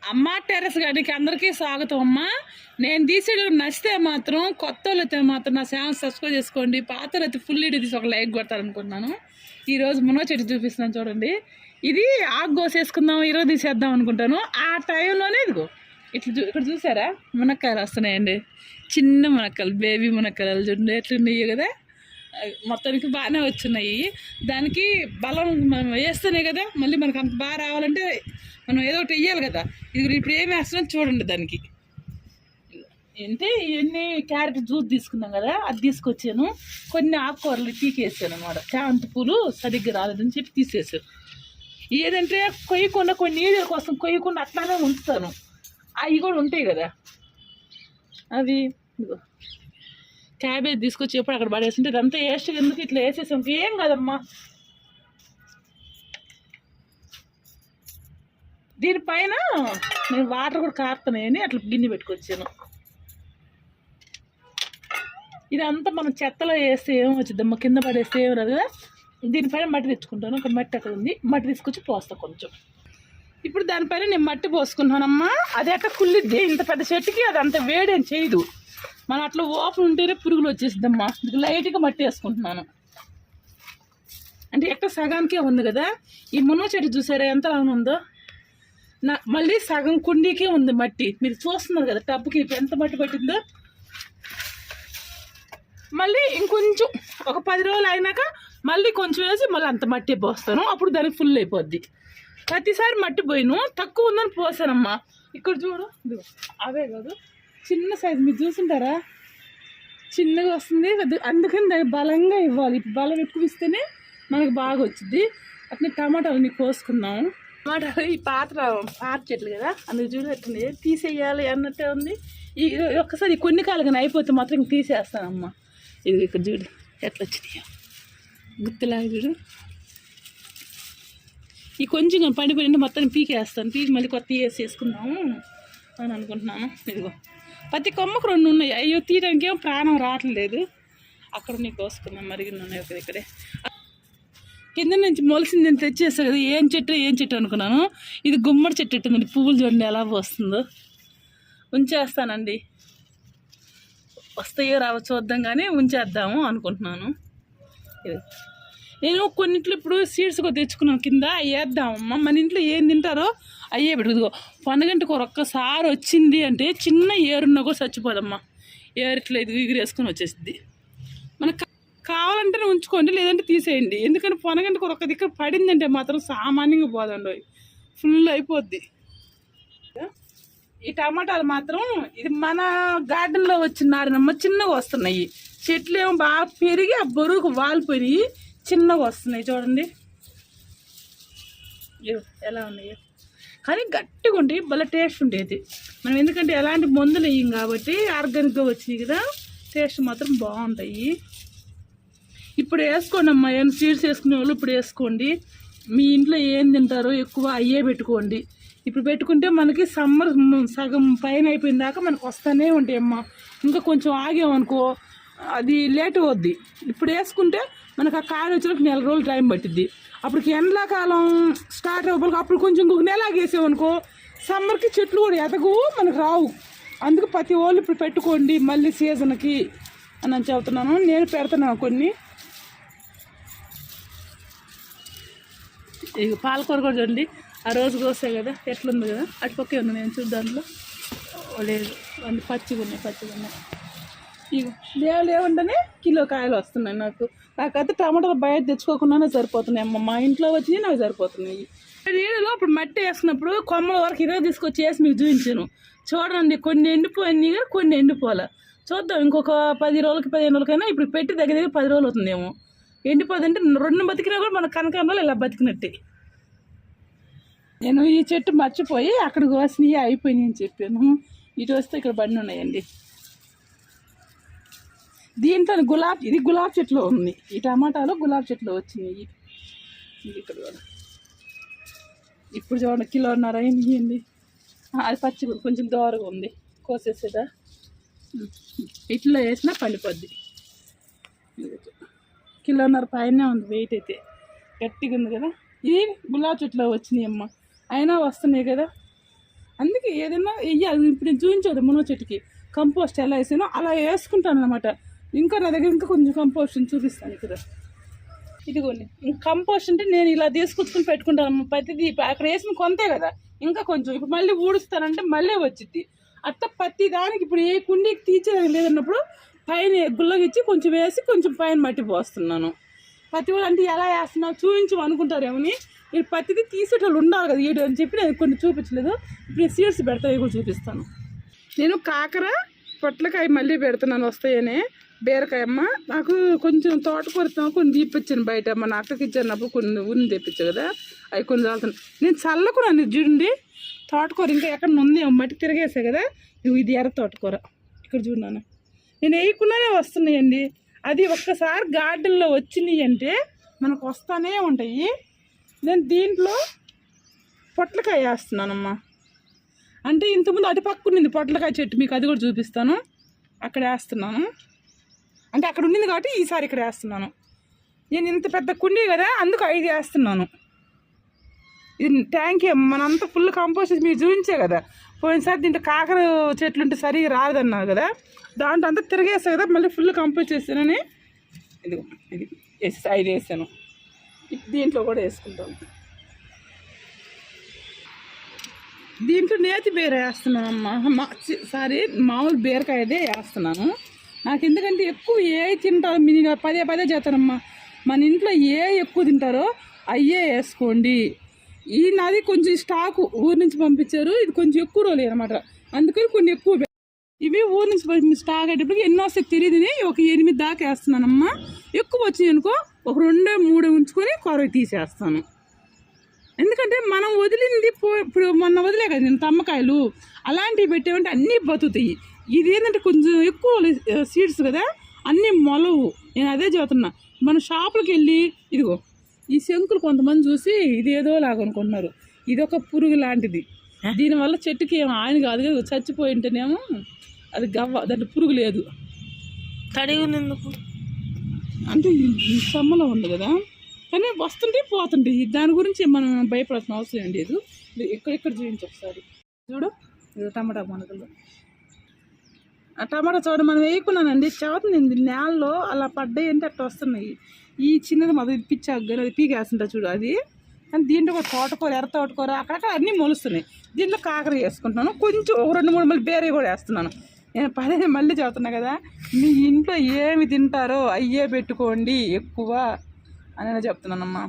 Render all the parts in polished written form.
అమ్మ టెర్రస్ గార్డెన్కి అందరికీ స్వాగతం అమ్మ. నేను తీసేది నచ్చితే మాత్రం కొత్త వాళ్ళు అయితే మాత్రం నా ఛానల్ సబ్స్క్రైబ్ చేసుకోండి. పాతలు అయితే ఫుల్ వీడియో తీసి ఒక లైక్ కొడతారనుకుంటున్నాను. ఈరోజు మునగ చెట్టు చూపిస్తున్నాను చూడండి. ఇది ఆకు కోసేసుకుందాం ఈరోజు తీసేద్దాం అనుకుంటాను. ఆ టైంలోనే ఇదిగో ఇక్కడ చూసారా మునక్కాయలు వస్తున్నాయండి. చిన్న మునక్కాయలు, బేబీ మునక్కాయలు చూడండి ఎట్లున్నాయి కదా. మొత్తానికి బాగానే వచ్చినాయి. దానికి బలం మనం వేస్తేనే కదా మళ్ళీ మనకు అంత బాగా రావాలంటే మనం ఏదో ఒకటి వేయాలి కదా. ఇది ఇప్పుడు ఏం వేస్తున్నాం చూడండి. దానికి అంటే ఇవన్నీ క్యారెట్ జ్యూస్ తీసుకున్నాం కదా, అది తీసుకొచ్చాను. కొన్ని ఆకుకూరలు పీకేసాను అన్నమాట. చామంతి పూలు సరిగ్గా రాలేదని చెప్పి తీసేసాను. ఏదంటే కొయ్యకుండా కొన్ని నీళ్ళ కోసం కొయ్యకుండా అట్లానే ఉంచుతాను. అవి కూడా ఉంటాయి కదా. అవి క్యాబేజ్ తీసుకొచ్చి ఎప్పుడు అక్కడ పడేస్తుంటే ఇదంతా వేస్ట్ ఎందుకు ఇట్లా వేసేసాం. ఏం కాదమ్మా. దీనిపైన నేను వాటర్ కూడా కారుతున్నాయని అట్లా గిన్నె పెట్టుకొచ్చాను. ఇదంతా మనం చెత్తలో వేస్తే ఏం వచ్చిద్దమ్మా, కింద పడేస్తే ఏం రాదు కదా. దీనిపైన మట్టి తెచ్చుకుంటాను. ఒక మట్టి అక్కడ ఉంది, మట్టి తీసుకొచ్చి పోస్తా కొంచెం. ఇప్పుడు దానిపైన నేను మట్టి పోసుకుంటానమ్మా. అది అట్లా కుళ్ళిద్ది. ఇంత పెద్ద చెట్టుకి అది అంత వేడేం చేయదు. మనం అట్లా ఓపెన్ ఉంటేనే పురుగులు వచ్చేసిద్దమ్మా. ఇది లైట్గా మట్టి వేసుకుంటున్నాను. అంటే ఎక్కడ సగానికే ఉంది కదా. ఈ మునగ చెట్టు చూసారా ఎంత లాగా ఉందో. మళ్ళీ సగం కుండీకే ఉంది మట్టి. మీరు చూస్తున్నారు కదా టబ్బుకి ఎంత మట్టి పట్టిందో. మళ్ళీ ఇంకొంచెం ఒక 10 రోజులు అయినాక మళ్ళీ కొంచెం వేసి మళ్ళీ అంత మట్టి పోస్తాను. అప్పుడు దానికి ఫుల్ అయిపోద్ది. ప్రతిసారి మట్టి పోయిను తక్కువ ఉందని పోసానమ్మా. ఇక్కడ చూడు అవే కాదు చిన్న సైజు మీరు చూసుంటారా, చిన్నగా వస్తుంది. అందుకని దాన్ని బలంగా ఇవ్వాలి. బలం ఎక్కువ ఇస్తేనే మనకు బాగా వచ్చింది. అట్లా టమాటాలు నీకు కోసుకున్నాము. టమాటాలు ఈ పాత చెట్లు కదా, అందుకు చూడట్టుంది తీసేయాలి అన్నట్టే ఉంది. ఈ ఒక్కసారి కొన్ని కాలుగా అయిపోతే మాత్రం ఇంక తీసేస్తానమ్మా. ఇది ఇక్కడ చూడు ఎట్లా వచ్చినాయో గుర్తులాగా చూడు. ఈ కొంచెం పండిపోయిన మొత్తం పీకేస్తాను. పీకి మళ్ళీ కొత్త వేసుకుందాము అని అనుకుంటున్నాను. ఇదిగో ప్రతి కొమ్మకు 2 ఉన్నాయి. అయ్యో తీయడానికి ఏం ప్రాణం రావట్లేదు. అక్కడ నీకు కోసుకున్నాం మరిగిన ఉన్నాయి ఒక ఇక్కడే. కింద నుంచి మొలిసింది నేను తెచ్చేస్తాను కదా. ఏం చెట్టు అనుకున్నాను. ఇది గుమ్మడి చెట్టు ఎట్టుందండి. పువ్వులు చూడండి ఎలా వస్తుందో. ఉంచేస్తానండి. వస్తాయో రావో చూద్దాం కానీ ఉంచేద్దాము అనుకుంటున్నాను. నేను కొన్నింట్లో ఇప్పుడు సీడ్స్ కూడా తెచ్చుకున్నాను కింద. అవి వేద్దామమ్మా. మన ఇంట్లో ఏం తింటారో అయ్యే పెట్టుకో. పొనగంటికి ఒక్కసారి వచ్చింది అంటే చిన్న ఏరున్నా కూడా చచ్చిపోదమ్మా. ఏరిట్లో ఇది ఎగిరేసుకొని వచ్చేసింది. మనకు కావాలంటే ఉంచుకోండి, లేదంటే తీసేయండి. ఎందుకంటే పొనగంటికి ఒక్క దిక్కు పడిందంటే మాత్రం సామాన్యంగా పోదండి, ఫుల్ అయిపోద్ది. ఈ టమాటాలు మాత్రం ఇది మన గార్డెన్లో వచ్చినారనమ్మ. చిన్నగా వస్తున్నాయి. చెట్లు ఏమో బాగా పెరిగి ఆ బరువుకు వాలిపోయి చిన్నగా వస్తున్నాయి చూడండి ఎలా ఉన్నాయో. కానీ గట్టిగా ఉండి భలే టేస్ట్ ఉండేది. మనం ఎందుకంటే ఎలాంటి మందులు వేయం కాబట్టి ఆర్గానిక్గా వచ్చినాయి కదా. టేస్ట్ మాత్రం బాగుంటాయి. ఇప్పుడు వేసుకోండి అమ్మా. ఏమైనా సీడ్స్ వేసుకునే వాళ్ళు ఇప్పుడు వేసుకోండి. మీ ఇంట్లో ఏం తింటారో ఎక్కువ అయ్యే పెట్టుకోండి. ఇప్పుడు పెట్టుకుంటే మనకి సమ్మర్ సగం పైన అయిపోయిన దాకా మనకు వస్తూనే ఉంటాయి అమ్మా. ఇంకా కొంచెం ఆగామనుకో అది లేట్ అవుద్ది. ఇప్పుడు వేసుకుంటే మనకు ఆ కాయ వచ్చినప్పుడు 4 రోజులు టైం పట్టిద్ది. అప్పటికి ఎండాకాలం స్టార్ట్ అవ్వడానికి అప్పుడు కొంచెం ఇంకొక నెల ఆగేసామనుకో సమ్మర్కి చెట్లు కూడా ఎదగు మనకు రావు. అందుకు ప్రతి వాళ్ళు ఇప్పుడు పెట్టుకోండి మళ్ళీ సీజన్కి అని చెబుతున్నాను. నేను పెడుతున్నాను కొన్ని. ఇక పాలకూర కూడా చూడండి. ఆ రోజు కోసాయి కదా ఎట్లుంది కదా. అటుపక్కే ఉంది నేను చూడు. దాంట్లో లేదు అన్ని పచ్చిగా ఉన్నాయి. ఇక లేవంటేనే కిలో కాయలు వస్తున్నాయి నాకు. నాకైతే టమాటాలు బయట తెచ్చుకోకుండానే సరిపోతున్నాయి అమ్మ. మా ఇంట్లో వచ్చినాయి నాకు సరిపోతున్నాయి. నీళ్ళలో ఇప్పుడు మట్టి వేసినప్పుడు కొమ్మల వరకు ఇదే తీసుకొచ్చి వేసి మీకు చూపించాను చూడండి. కొన్ని ఎండిపోయినాయి కానీ కొన్ని ఎండిపోలే. చూద్దాం ఇంకొక 10 రోజులకి 15 రోజులకైనా. ఇప్పుడు పెట్టి దగ్గర 10 రోజులు అవుతుందేమో. ఎండిపోదంటే 2 బతికినా కూడా మన కనకాంబరాలు ఇలా బతికినట్టే. నేను ఈ చెట్టు మర్చిపోయి అక్కడ కోసినవి అయిపోయినాయి అని చెప్పాను. ఇటు వస్తే ఇక్కడ బండి ఉన్నాయండి. దీంట్లో ఇది గులాబీ చెట్లు ఉంది. ఈ టమాటాలు గులాబీ చెట్లు వచ్చినాయి. ఇక్కడ ఇప్పుడు చూడండి 1.5 కిలో అయింది. అది పచ్చి కొంచెం దోరగా ఉంది. కోసేసేదా ఇట్లా వేసినా పండిపోద్ది. 1.5 కిలో పైనే ఉంది వెయిట్ అయితే. గట్టిగా ఉంది కదా. ఇది గులాబీ చెట్లు వచ్చినాయి అమ్మ. అయినా వస్తున్నాయి కదా. అందుకే ఏదైనా వెయ్యాలి. ఇప్పుడు నేను చూపించదు మునగ చెట్టుకి కంపోస్ట్ ఎలా వేసానో అలా వేసుకుంటాను అనమాట. ఇంకా నా దగ్గర ఇంకా కొంచెం కంపోస్ట్ చూపిస్తాను ఇక్కడ. ఇదిగోండి కంపోస్ట్ అంటే నేను ఇలా తీసుకొచ్చుకుని పెట్టుకుంటాను. ప్రతిదీ అక్కడ వేసిన కొంతే కదా, ఇంకా కొంచెం ఇప్పుడు మళ్ళీ ఊడుస్తానంటే మళ్ళీ వచ్చింది. అట్లా ప్రతి దానికి ఇప్పుడు ఏ కుండీకి తీర్చేదానికి లేదన్నప్పుడు పైన గుల్లగిచ్చి కొంచెం వేసి కొంచెం పైన మట్టి పోస్తున్నాను. ప్రతి వాళ్ళు అంటే ఎలా వేస్తున్నావు చూపించు అనుకుంటారేమని. మీరు ప్రతిదీ తీసేటోళ్ళు ఉండాలి కదా వీడియో అని చెప్పి నేను కొన్ని చూపించలేదు. ఇప్పుడు సీడ్స్ పెడతాయి కూడా చూపిస్తాను. నేను కాకర పొట్లకాయ మళ్ళీ పెడుతున్నాను వస్తాయని. బీరకాయమ్మ నాకు కొంచెం తోటకూర కొన్ని తీపిచ్చాను బయట. మన అక్కకి ఇచ్చానప్పుడు కొన్ని ఉన్ని తెప్పించా కదా, అవి కొన్ని చల్లుతాను. నేను చల్లకున్నాను చూడండి. తోటకూర ఇంకా ఎక్కడ ఉంది మట్టి తిరిగేసా కదా. ఇది ఎర్ర తోటకూర ఇక్కడ చూడన్నాను. నేను వేయకుండానే వస్తున్నాయండి. అది ఒక్కసారి గార్డెన్లో వచ్చినాయి అంటే మనకు వస్తానే ఉంటాయి. నేను దీంట్లో పొట్లకాయ వేస్తున్నానమ్మా. అంటే ఇంతకుముందు అటు పక్క ఉండింది పొట్లకాయ చెట్టు, మీకు అది కూడా చూపిస్తాను. అక్కడ వేస్తున్నాను. అంటే అక్కడ ఉండింది కాబట్టి ఈసారి ఇక్కడ వేస్తున్నాను. నేను ఇంత పెద్ద కుండీ కదా, అందుకు 5 వేస్తున్నాను. ఇది ట్యాంక్ మనంతా ఫుల్ కంపోస్ట్ మీరు చూపించే కదా. పోయినసారి దీంట్లో కాకర చెట్లు ఉంటే సరిగా రాదన్నారు కదా, దాంట్లో అంతా తిరిగేస్తా కదా, మళ్ళీ ఫుల్ కంపోస్ట్ చేస్తానని ఇది 5 వేసాను. దీంట్లో కూడా వేసుకుంటాను. దీంట్లో నేతి బీర వేస్తున్నానమ్మా. మామూలు బీరకాయదే వేస్తున్నాను. నాకు ఎందుకంటే ఎక్కువ ఏ తింటారో మీరు పదే చేస్తానమ్మా. మన ఇంట్లో ఏ ఎక్కువ తింటారో అయ్యే వేసుకోండి. ఈ నాది కొంచెం స్టాకు ఊరి నుంచి పంపించారు, ఇది కొంచెం ఎక్కువ రోజులు అనమాట. అందుకని కొన్ని ఎక్కువ ఇవి ఊరి నుంచి స్టాక్ అయ్యేటప్పటికి ఎన్నో వస్తాయి తెలియదుని ఒక 8 దాకా వేస్తున్నానమ్మా. ఎక్కువ వచ్చినాయి అనుకో ఒక 2-3 ఉంచుకొని కొరవి తీసేస్తాను. ఎందుకంటే మనం వదిలింది ఇప్పుడు మొన్న వదిలే కదా నేను తమ్మకాయలు అలాంటివి పెట్టేవంటే అన్నీ బతుకుతాయి. ఇది ఏంటంటే కొంచెం ఎక్కువ సీడ్స్ కదా, అన్నీ మొలవు. నేను అదే చెబుతున్నా. మన షాపులకు వెళ్ళి ఇదిగో ఈ శంకులు కొంతమంది చూసి ఇది ఏదో లాగా అనుకుంటున్నారు. ఇది ఒక పురుగు లాంటిది. దీనివల్ల చెట్టుకి ఏమో ఆయన కాదు కదా, చచ్చిపోయి ఉంటేనేమో అది గవ్వ, దాంట్లో పురుగు లేదు. తడిగా ఎందుకు అంటే సమ్మలో ఉంది కదా, కానీ వస్తుంటే పోతుంటే దాని గురించి మనం భయపడాల్సిన అవసరం ఏం లేదు. ఇక్కడ చూపించి ఒకసారి చూడు. ఇది టమాటా మొనకలు. ఆ టమాటా చూడ మనం వేయకున్నానండి చదువుతుంది నేలలో అలా పడ్డాయి అంటే అట్లా వస్తున్నాయి. ఈ చిన్నది మొదలు పిచ్చాక కానీ అది పీకేస్తుంటా చూడు అది. కానీ దీంట్లో ఒక తోటకూర ఎర్ర తోటకూర అక్కడక్కడ అన్నీ మొలుస్తున్నాయి. దీంట్లో కాకర వేసుకుంటున్నాను. కొంచెం 2-3 మళ్ళీ బేరే కూడా వేస్తున్నాను. నేను మళ్ళీ చదువుతున్నా కదా, మీ ఇంట్లో ఏమి తింటారో అయ్యే పెట్టుకోండి ఎక్కువ అని చెప్తున్నానమ్మా.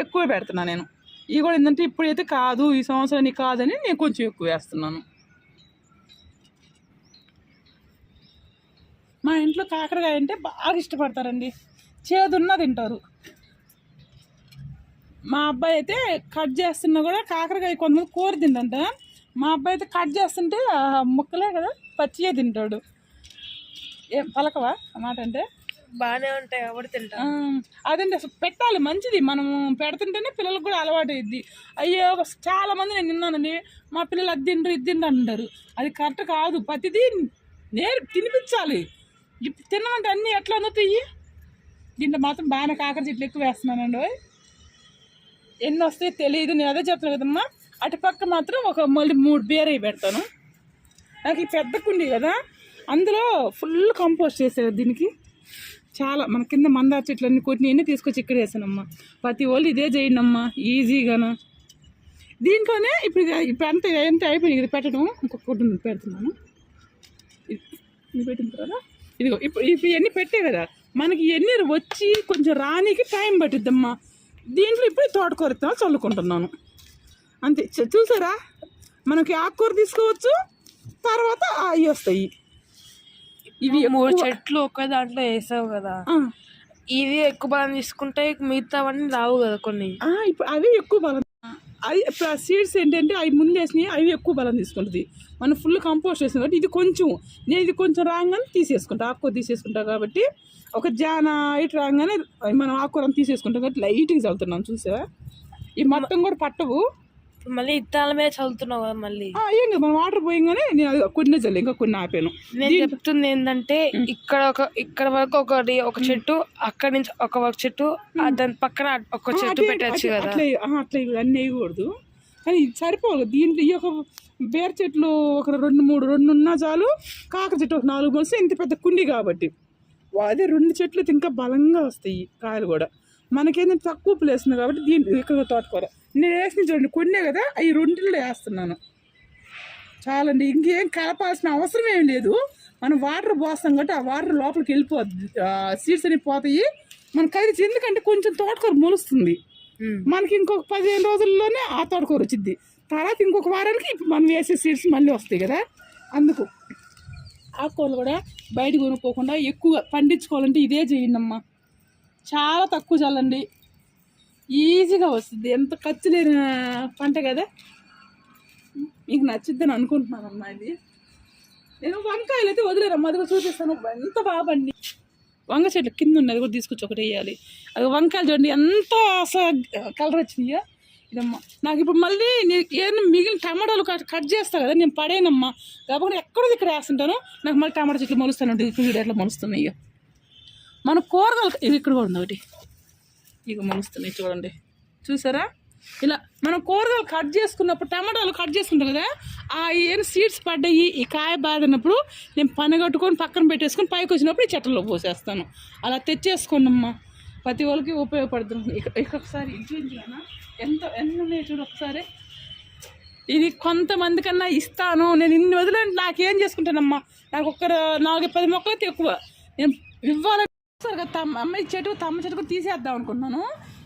ఎక్కువ పెడుతున్నాను నేను. ఇవి కూడా ఏంటంటే ఇప్పుడైతే కాదు, ఈ సంవత్సరానికి కాదని నేను కొంచెం ఎక్కువ వేస్తున్నాను. మా ఇంట్లో కాకరకాయ అంటే బాగా ఇష్టపడతారండి, చేదున్నా తింటారు. మా అబ్బాయి అయితే కట్ చేస్తున్నా కూడా కాకరకాయ కొంతమంది కూర తిందంట. మా అబ్బాయి అయితే కట్ చేస్తుంటే ముక్కలే కదా పచ్చియే తింటాడు. ఏం పలకవా అన్నమాట అంటే బాగానే ఉంటాయి కాబట్టి తింటా. అదండి అసలు పెట్టాలి, మంచిది. మనం పెడుతుంటేనే పిల్లలకు కూడా అలవాటు అయ్యిద్ది. అయ్యో చాలా మంది నేను విన్నానండి, మా పిల్లలు అది తింటారు ఇది తింటారు అంటారు. అది కరెక్ట్ కాదు. ప్రతిదీ తినిపించాలి. ఇప్పుడు తినమంటే అన్నీ ఎట్లా అందుతాయి. దీంట్లో మాత్రం బాగానే కాకర చెట్లు ఎక్కువ వేస్తున్నానండి. ఎన్ని వస్తాయి తెలియదు, నేను అదే చెప్తాను కదమ్మా. అటుపక్క మాత్రం ఒక మళ్ళీ 3 బేరవి పెడతాను. నాకు ఈ పెద్ద కుండి కదా, అందులో ఫుల్ కంపోస్ట్ చేసారు. దీనికి చాలా మన కింద మందార చెట్లు అన్ని కొట్టినవన్నీ తీసుకొచ్చి ఇక్కడ వేసానమ్మా. ప్రతి వాళ్ళు ఇదే చేయండి అమ్మా, ఈజీగాను. దీంట్లోనే ఇప్పుడు ఎంత అయిపోయింది ఇది పెట్టడం. ఇంకొకటి పెడుతున్నాను. ఇది పెట్టిన తర్వాత ఇదిగో ఇప్పుడు ఇవన్నీ పెట్టే కదా, మనకి ఇవన్నీ వచ్చి కొంచెం రానికి టైం పట్టిద్దమ్మా. దీంట్లో ఇప్పుడు తోటకూర చల్లుకుంటున్నాను అంతే. చూసారా, మనకి ఆకుకూర తీసుకోవచ్చు, తర్వాత అవి వస్తాయి. ఇవి 3 చెట్లు ఒకే దాంట్లో వేసావు కదా, ఇవి ఎక్కువ బలం తీసుకుంటే మిగతావన్నీ రావు కదా కొన్ని. ఇప్పుడు అవి ఎక్కువ బలం. అవి ఇప్పుడు ఆ సీడ్స్ ఏంటంటే అవి ముందు వేసినాయి, అవి ఎక్కువ బలం తీసుకుంటుంది. మనం ఫుల్ కంపోస్ట్ వేసిన కాబట్టి ఇది కొంచెం, నేను ఇది కొంచెం రాగానే తీసేసుకుంటా, ఆకుకూర తీసేసుకుంటా కాబట్టి ఒక జాన ఇటు రాగానే మనం ఆకుకూర తీసేసుకుంటాం కాబట్టి లైట్గా చల్లుతున్నాం. చూసావా, ఈ మొత్తం కూడా పట్టవు. మళ్ళీ ఇత్తనాల మీద చల్లుతున్నావు కదా మళ్ళీ. ఏం కదా, మనం వాటర్ పోయంగానే నేను అది కొన్ని చల్లి ఇంకా కొన్ని ఆపాను. నేను చెప్తుంది ఏంటంటే ఇక్కడ వరకు ఒక చెట్టు, అక్కడి నుంచి ఒక చెట్టు, దాని పక్కన ఒక చెట్టు పెట్టచ్చు కదా. అట్లా అన్నీ వేయకూడదు. కానీ ఇది సరిపోదు. దీంట్లో ఈ యొక్క బేర చెట్లు ఒక 2 ఉన్నా చాలు. కాకర చెట్టు ఒక 4 మొలిస్తే ఇంత పెద్ద కుండి కాబట్టి అదే 2 చెట్లు ఇంకా బలంగా వస్తాయి కాయలు కూడా. మనకేంటంటే తక్కువ ప్లేస్ ఉంది కాబట్టి దీంట్లో ఇక్కడ తోటకూర నేను వేసిన చూడండి కొన్నే కదా, అవి 2 వేస్తున్నాను చాలండి. ఇంకేం కలపాల్సిన అవసరం ఏం లేదు. మనం వాటర్ పోస్తాం కాబట్టి ఆ వాటర్ లోపలికి వెళ్ళిపోద్ది, సీడ్స్ అనేవి పోతాయి. మన కదిలించి ఎందుకంటే కొంచెం తోటకూర మొలుస్తుంది. మనకి ఇంకొక 15 రోజుల్లోనే ఆ తోటకూర వచ్చింది. తర్వాత ఇంకొక వారానికి మనం వేసే సీడ్స్ మళ్ళీ వస్తాయి కదా. అందుకు ఆకుకూరలు కూడా బయట కొనుక్కోకుండా ఎక్కువ పండించుకోవాలంటే ఇదే చేయండి. చాలా తక్కువ చల్లండి, ఈజీగా వస్తుంది. ఎంత ఖర్చు లేని పంట కదా. మీకు నచ్చిద్దని అనుకుంటున్నానమ్మా. ఇది నేను వంకాయలు అయితే వదిలేనమ్మా, అది కూడా చూపిస్తాను. ఎంత బాగా పండి వంగ చెట్లు కింద ఉన్నది కూడా తీసుకొచ్చి ఒకటి వేయాలి. అది వంకాయలు చూడండి ఎంత అసలు కలర్ వచ్చినాయో. ఇదమ్మా నాకు ఇప్పుడు మళ్ళీ నేను ఏదైనా మిగిలిన టమాటాలు కట్ చేస్తా కదా, నేను పడేనమ్మా కాబట్టి ఎక్కడో ఇక్కడ వేస్తుంటాను. నాకు మళ్ళీ టమాటా చెట్లు మొలుస్తాను. ఇప్పుడు ఎట్లా మొలుస్తున్నాయో మన కూరగాయలు. ఇది ఇక్కడ కూడా ఉంది ఒకటి, ఇక మొలుస్తున్నాయి చూడండి, చూసారా. ఇలా మనం కూరగాయలు కట్ చేసుకున్నప్పుడు టమాటాలు కట్ చేసుకుంటాం కదా, ఆ ఏం సీడ్స్ పడ్డాయి ఈ కాయ బాదినప్పుడు నేను పనగట్టుకొని పక్కన పెట్టేసుకొని పైకి వచ్చినప్పుడు ఈ చెట్లలో పోసేస్తాను. అలా తెచ్చేసుకోండమ్మా, ప్రతి వాళ్ళకి ఉపయోగపడుతుంది. ఇక్కడ ఒకసారి చూపించానా ఎంత ఉన్నాయి చూడు ఒకసారి. ఇది కొంతమంది కన్నా ఇస్తాను నేను, ఇన్ని వదిలేండి నాకేం చేసుకుంటానమ్మా. నాకు ఒక 4-10 మొక్కలైతే ఎక్కువ నేను ఇవ్వాలని సరే కదా. అమ్మాయి చెట్టు తమ్మ చెట్టు కూడా తీసేద్దాం అనుకుంటున్నాను.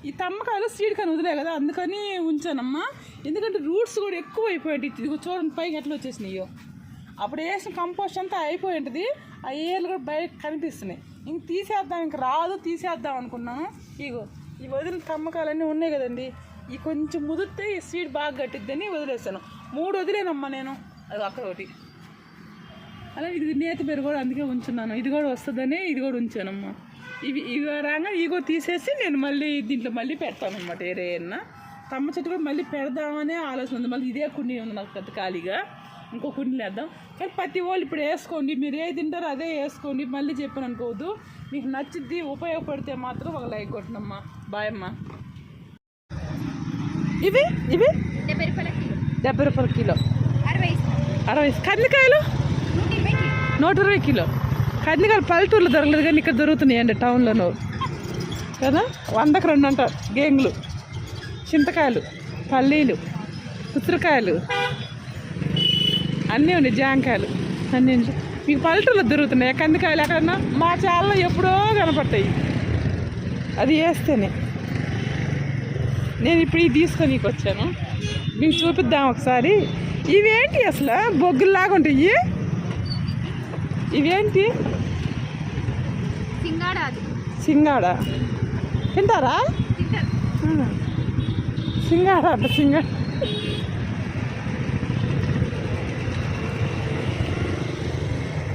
ఈ తమ్మకాయలు సీడ్ కానీ వదిలే కదా, అందుకని ఉంచానమ్మా. ఎందుకంటే రూట్స్ కూడా ఎక్కువ అయిపోయాయి. ఇది చూడండి పైకి ఎట్లా వచ్చేసినాయో. అప్పుడు వేసిన కంపోస్ట్ అంతా అయిపోయి ఉంటుంది, ఆ ఏళ్ళు కూడా బయట కనిపిస్తున్నాయి. ఇంక తీసేద్దాం, ఇంక రాదు తీసేద్దాం అనుకున్నాను. ఇగో ఈ వదిలిన తమ్మకాయలన్నీ ఉన్నాయి కదండి, ఈ కొంచెం ముదిరితే ఈ సీడ్ బాగా గట్టిద్దని వదిలేస్తాను. 3 వదిలేనమ్మా నేను, అది అక్కడ ఒకటి. అలా ఇది నేతి పెరుగు కూడా అందుకే ఉంచున్నాను. ఇది కూడా వస్తుందని ఇది కూడా ఉంచానమ్మా. ఇవి రాగా ఇవి కూడా తీసేసి నేను మళ్ళీ దీంట్లో మళ్ళీ పెడతాను అనమాట. ఏరైనా తమ్మ చెట్టు కూడా మళ్ళీ పెడదామనే ఆలోచన ఉంది. మళ్ళీ ఇదే కుండీ ఉంది నాకు పెద్ద ఖాళీగా, ఇంకో కుండీలు వేద్దాం. కానీ ప్రతి వాళ్ళు ఇప్పుడు వేసుకోండి, మీరు ఏది తింటారో అదే వేసుకోండి. మళ్ళీ చెప్పాను అనుకోవద్దు, మీకు నచ్చిద్ది ఉపయోగపడితే మాత్రం ఒక లైక్ కొట్టనమ్మా. బాయ్ అమ్మా. ఇవి 70 రూపాయల కిలో, 60 కందికాయలు 120 కిలో. కందికాయలు పల్లెటూరులో దొరకలేదు కానీ ఇక్కడ దొరుకుతున్నాయండి టౌన్లోనూ కదా. 100కి 2 అంటారు. గేంగులు, చింతకాయలు, పల్లీలు, ఉసిరికాయలు అన్నీ ఉన్నాయి, జాంకాయలు అన్నీ మీకు పల్లెటూరులో దొరుకుతున్నాయి. కందికాయలు ఎక్కడన్నా మా చాలలో ఎప్పుడో కనపడతాయి, అది వేస్తేనే. నేను ఇప్పుడు ఇది తీసుకొని వచ్చాను, మీకు చూపిద్దాం ఒకసారి. ఇవేంటి అసలు బొగ్గుల్లాగా ఉంటాయి, ఇవేంటి? సింగాడ తింటారా? సింగాడ అంట, సింగాడ